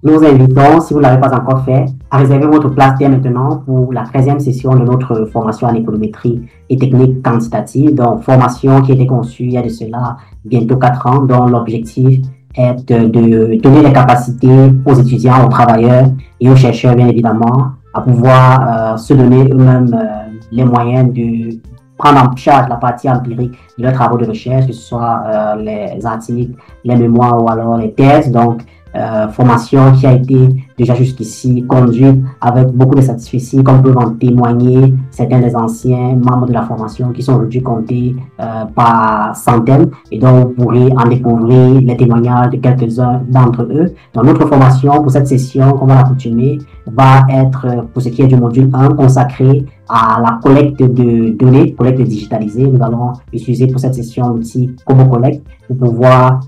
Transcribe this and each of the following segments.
nous invitons, si vous ne l'avez pas encore fait, à réserver votre place dès maintenant pour la 13e session de notre formation en économétrie et technique quantitative. Donc, formation qui a été conçue il y a de cela bientôt 4 ans, dont l'objectif est de donner les capacités aux étudiants, aux travailleurs et aux chercheurs, bien évidemment, à pouvoir se donner eux-mêmes les moyens de prendre en charge la partie empirique de leurs travaux de recherche, que ce soit les articles, les mémoires ou alors les thèses. Donc, formation qui a été déjà jusqu'ici conduite avec beaucoup de satisfaction, comme peuvent en témoigner certains des anciens membres de la formation qui sont aujourd'hui comptés par centaines, et donc vous pourrez en découvrir les témoignages de quelques-uns d'entre eux. Donc notre formation pour cette session, comme on l'a coutumé, va être, pour ce qui est du module 1, consacré à la collecte de données, collecte digitalisée. Nous allons utiliser pour cette session l'outil Kobo Collect pour pouvoir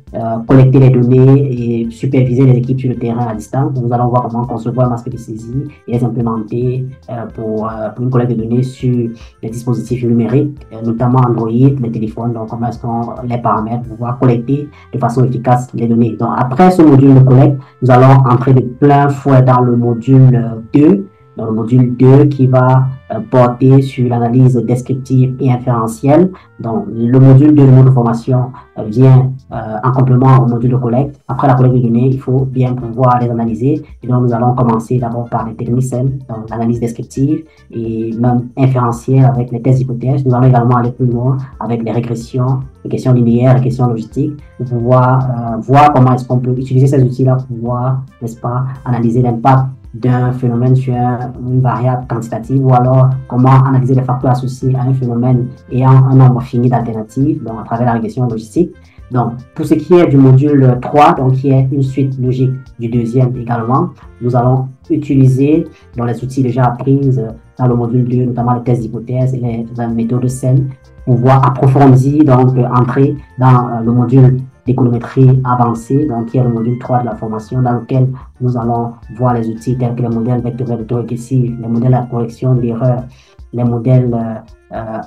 collecter les données et superviser les équipes sur le terrain à distance. Nous allons voir comment concevoir un aspect de saisie et les implémenter pour une collecte de données sur les dispositifs numériques, notamment Android, les téléphones. Donc, comment est-ce qu'on les paramètres pour pouvoir collecter de façon efficace les données. Donc, après ce module de collecte, nous allons entrer de plein fouet dans le module 2. Dans le module 2 qui va porter sur l'analyse descriptive et inférentielle. Donc, le module 2 de notre formation vient en complément au module de collecte. Après la collecte de données, il faut bien pouvoir les analyser. Et donc, nous allons commencer d'abord par les techniques saines, donc l'analyse descriptive et même inférentielle avec les tests d'hypothèses. Nous allons également aller plus loin avec les régressions, les questions linéaires, les questions logistiques, pour pouvoir voir comment est-ce qu'on peut utiliser ces outils-là pour pouvoir, n'est-ce pas, analyser l'impact d'un phénomène sur une variable quantitative, ou alors comment analyser les facteurs associés à un phénomène ayant un nombre fini d'alternatives, donc à travers la régression logistique. Donc, pour ce qui est du module 3, donc qui est une suite logique du deuxième également, nous allons utiliser dans les outils déjà appris dans le module 2, notamment les tests d'hypothèse et les méthodes saines, pour pouvoir approfondir, donc entrer dans le module d'économétrie avancée, donc qui est le module 3 de la formation, dans lequel nous allons voir les outils tels que les modèles vectoriels autorégressifs, les modèles à correction d'erreurs, les modèles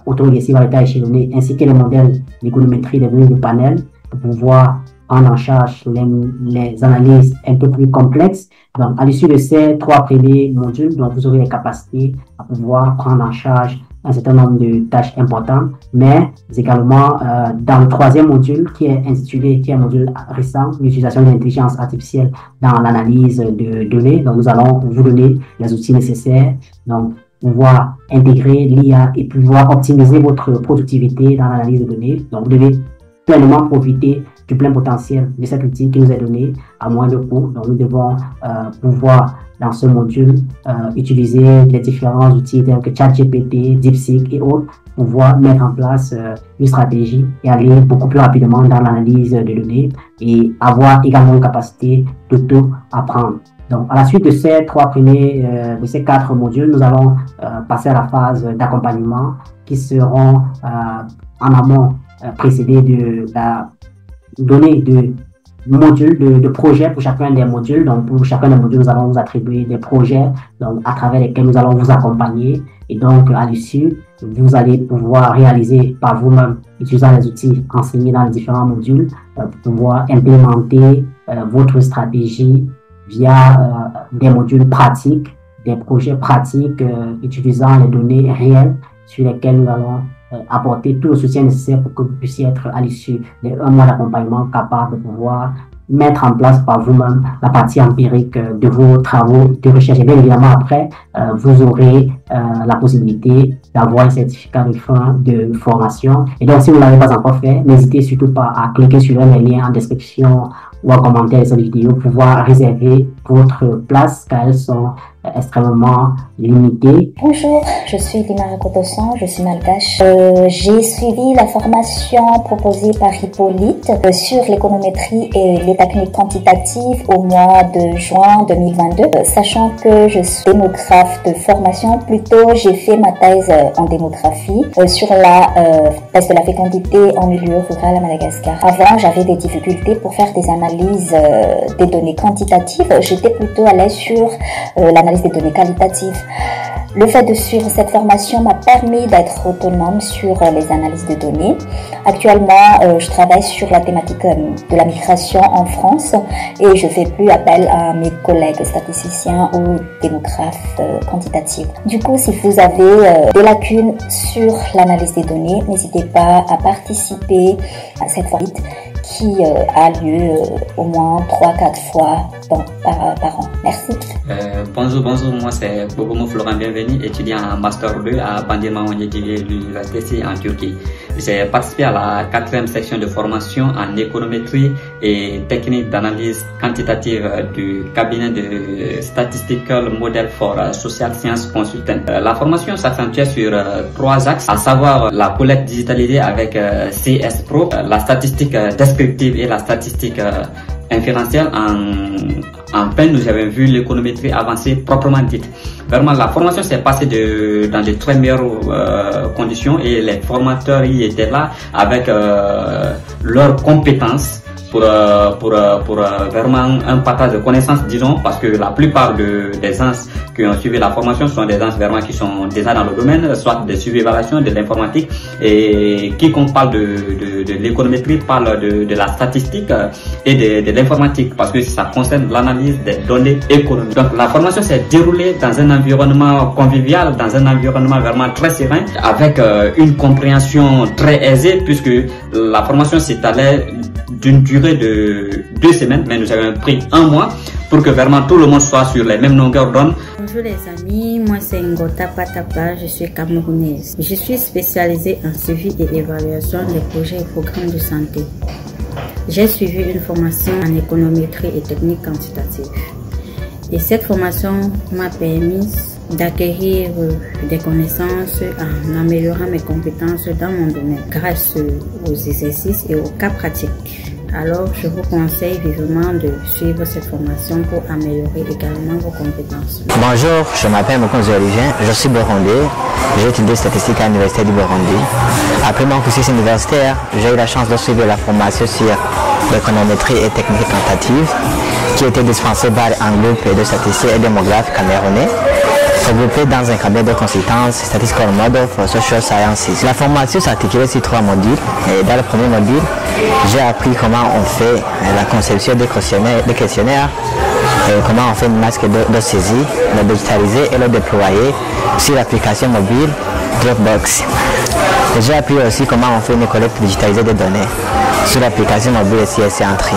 autorégressifs à l'état échelonné, ainsi que les modèles d'économétrie des données de panel, pour pouvoir prendre en charge les analyses un peu plus complexes. Donc, à l'issue de ces 3 premiers modules, donc vous aurez les capacités à pouvoir prendre en charge un certain nombre de tâches importantes, mais également dans le 3e module qui est intitulé, qui est un module récent, l'utilisation de l'intelligence artificielle dans l'analyse de données. Donc, nous allons vous donner les outils nécessaires, donc pouvoir intégrer l'IA et pouvoir optimiser votre productivité dans l'analyse de données. Donc, vous devez pleinement profiter du plein potentiel de cet outil qui nous est donné à moindre coût. Donc, nous devons pouvoir, dans ce module, utiliser les différents outils tels que ChatGPT, DeepSeek et autres pour pouvoir mettre en place une stratégie et aller beaucoup plus rapidement dans l'analyse de données et avoir également une capacité d'auto-apprendre. Donc, à la suite de ces 4 modules, nous allons passer à la phase d'accompagnement qui seront en amont précédés de la donnée de modules, de projets pour chacun des modules. Donc, pour chacun des modules, nous allons vous attribuer des projets donc, à travers lesquels nous allons vous accompagner. Et donc, à l'issue, vous allez pouvoir réaliser par vous-même, utilisant les outils enseignés dans les différents modules, pour pouvoir implémenter votre stratégie via des modules pratiques, des projets pratiques utilisant les données réelles sur lesquelles nous allons apporter tout le soutien nécessaire pour que vous puissiez être à l'issue d'un mois d'accompagnement capable de pouvoir mettre en place par vous-même la partie empirique de vos travaux de recherche. Et bien évidemment, après, vous aurez la possibilité d'avoir un certificat de fin de formation. Et donc, si vous ne l'avez pas encore fait, n'hésitez surtout pas à cliquer sur les liens en description ou en commentaire de cette vidéo pour pouvoir réserver votre place car elles sont extrêmement limitées. Bonjour, je suis Dimara Kotosan, je suis malgache. J'ai suivi la formation proposée par Hippolyte sur l'économétrie et les techniques quantitatives au mois de juin 2022. Sachant que je suis démographe de formation, plutôt j'ai fait ma thèse en démographie sur la thèse de la fécondité en milieu rural à Madagascar. Avant, j'avais des difficultés pour faire des analyses des données quantitatives. J'étais plutôt à l'aise sur l'analyse des données qualitatives. Le fait de suivre cette formation m'a permis d'être autonome sur les analyses de données. Actuellement, je travaille sur la thématique de la migration en France et je fais plus appel à mes collègues statisticiens ou démographes quantitatifs. Du coup, si vous avez des lacunes sur l'analyse des données, n'hésitez pas à participer à cette formation qui a lieu au moins 3-4 fois par an. Merci. Bonjour, moi c'est Bobomo Florent Bienvenu, étudiant en Master 2 à Bandırma Üniversitesi de l'Université en Turquie. J'ai participé à la 4e section de formation en économétrie et technique d'analyse quantitative du cabinet de Statistical Model for Social Science Consultant. La formation s'accentuait sur 3 axes, à savoir la collecte digitalisée avec CS Pro, la statistique descriptive et la statistique inférentielle. En peine, nous avons vu l'économétrie avancée proprement dite. Vraiment, la formation s'est passée dans de très meilleures conditions et les formateurs y étaient là avec leurs compétences pour vraiment un partage de connaissances, disons, parce que la plupart des gens qui ont suivi la formation sont des gens vraiment qui sont déjà dans le domaine, soit de suivi-évaluation, de l'informatique, et quiconque parle de l'économétrie parle de la statistique et de l'informatique, parce que ça concerne l'analyse des données économiques. Donc la formation s'est déroulée dans un environnement convivial, dans un environnement vraiment très serein, avec une compréhension très aisée, puisque la formation s'étalait d'une durée de 2 semaines, mais nous avons pris 1 mois pour que vraiment tout le monde soit sur les mêmes longueurs d'onde. Bonjour les amis, moi c'est Ngota Patapa, je suis camerounaise. Je suis spécialisée en suivi et évaluation des projets et programmes de santé. J'ai suivi une formation en économétrie et technique quantitative. Et cette formation m'a permis d'acquérir des connaissances en améliorant mes compétences dans mon domaine grâce aux exercices et aux cas pratiques. Alors, je vous conseille vivement de suivre cette formation pour améliorer également vos compétences. Bonjour, je m'appelle Mokonzo Olivier, je suis burundais, j'ai étudié statistique à l'Université du Burundi. Après mon cursus universitaire, j'ai eu la chance de suivre la formation sur l'économétrie et technique quantitative qui était dispensée par un groupe de statisticiens et démographes camerounais regroupés dans un cabinet de consultance Statistical Model for Social Sciences. La formation s'articulait sur 3 modules. Et dans le premier module, j'ai appris comment on fait la conception des questionnaires, comment on fait une masque de saisie, le digitaliser et le déployer sur l'application mobile Dropbox. J'ai appris aussi comment on fait une collecte digitalisée des données sur l'application mobile CSC Entry.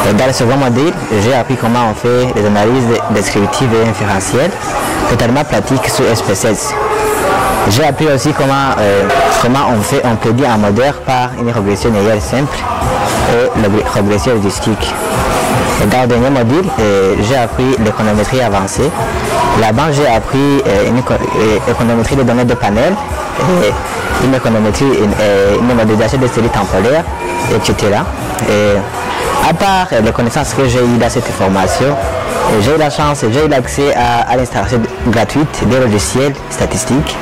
Et dans le second module, j'ai appris comment on fait les analyses descriptives et inférentielles, totalement pratiques sur SPSS. J'ai appris aussi comment on prédit un modèle par une régression linéaire simple et la régression heuristique. Et dans le dernier module, j'ai appris l'économétrie avancée. Là-bas, j'ai appris une économétrie des données de panel, et une économétrie, une modélisation des séries temporaires, etc. Et à part les connaissances que j'ai eues dans cette formation, j'ai eu la chance, j'ai eu l'accès à l'installation gratuite des logiciels statistiques.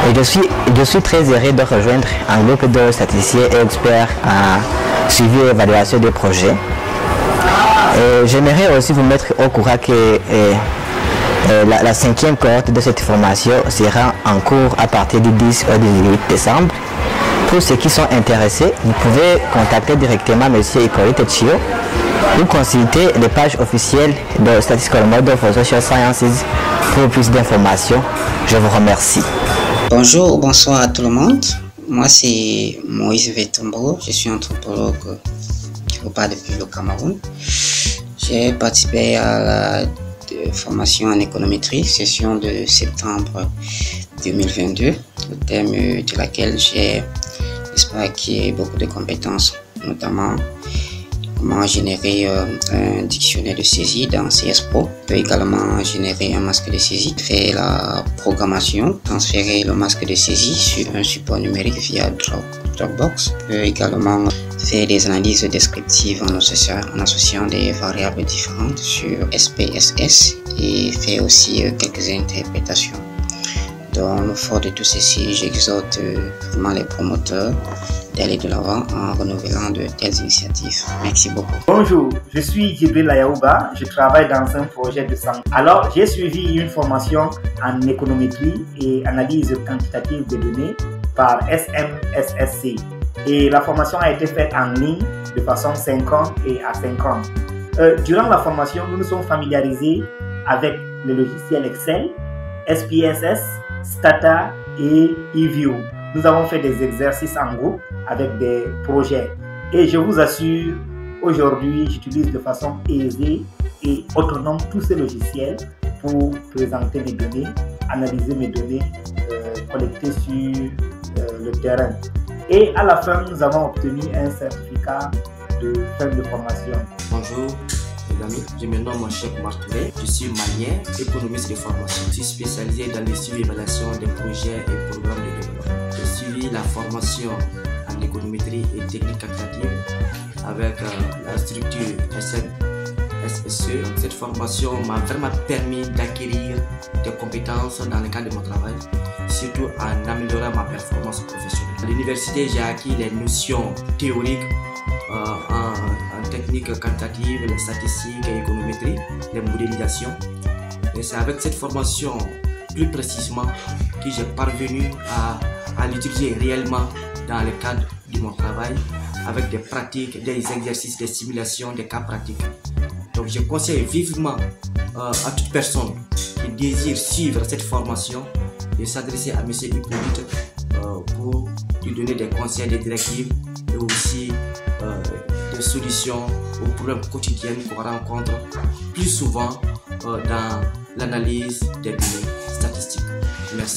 Et je suis très heureux de rejoindre un groupe de statisticiens et experts en suivi et évaluation des projets. J'aimerais aussi vous mettre au courant que la 5e cohorte de cette formation sera en cours à partir du 10 au 18 décembre. Pour ceux qui sont intéressés, vous pouvez contacter directement M. Hippolyte Chio ou consulter les pages officielles de Statistical Model for Social Sciences pour plus d'informations. Je vous remercie. Bonjour, bonsoir à tout le monde. Moi c'est Moïse Vetombo, je suis anthropologue qui vous parle depuis le Cameroun. J'ai participé à la formation en économétrie, session de septembre 2022, au thème de laquelle j'ai acquis beaucoup de compétences, notamment comment générer un dictionnaire de saisie dans CS Pro. On peut également générer un masque de saisie, faire la programmation, transférer le masque de saisie sur un support numérique via Dropbox. On peut également faire des analyses descriptives en associant des variables différentes sur SPSS et faire aussi quelques interprétations. Dans le fort de tout ceci, j'exhorte vraiment les promoteurs d'aller de l'avant en renouvelant de telles initiatives. Merci beaucoup. Bonjour, je suis Djibril Ayaouba, je travaille dans un projet de santé. Alors, j'ai suivi une formation en économétrie et analyse quantitative des données par SMSSC. Et la formation a été faite en ligne de façon synchrone et asynchrone. Durant la formation, nous nous sommes familiarisés avec le logiciel Excel, SPSS, Stata et eView. Nous avons fait des exercices en groupe avec des projets. Et je vous assure, aujourd'hui, j'utilise de façon aisée et autonome tous ces logiciels pour présenter mes données, analyser mes données collectées sur le terrain. Et à la fin, nous avons obtenu un certificat de fin de formation. Bonjour les amis, je me nomme Cheikh Martouré, je suis malien, économiste de formation. Je suis spécialisé dans le suivi et évaluation des projets et programmes de développement. J'ai suivi la formation en économétrie et technique quantitative avec la structure SMSSC. Cette formation m'a vraiment permis d'acquérir des compétences dans le cadre de mon travail, surtout en améliorant ma performance professionnelle. À l'université, j'ai acquis les notions théoriques en technique quantitative, les statistiques et économétrie, les modélisations. Et c'est avec cette formation, plus précisément, que j'ai parvenu à l'utiliser réellement dans le cadre de mon travail, avec des pratiques, des exercices, des simulations, des cas pratiques. Donc je conseille vivement à toute personne qui désire suivre cette formation de s'adresser à M. Hippolyte pour lui donner des conseils, des directives et aussi des solutions aux problèmes quotidiens qu'on rencontre plus souvent dans l'analyse des données statistiques. Merci.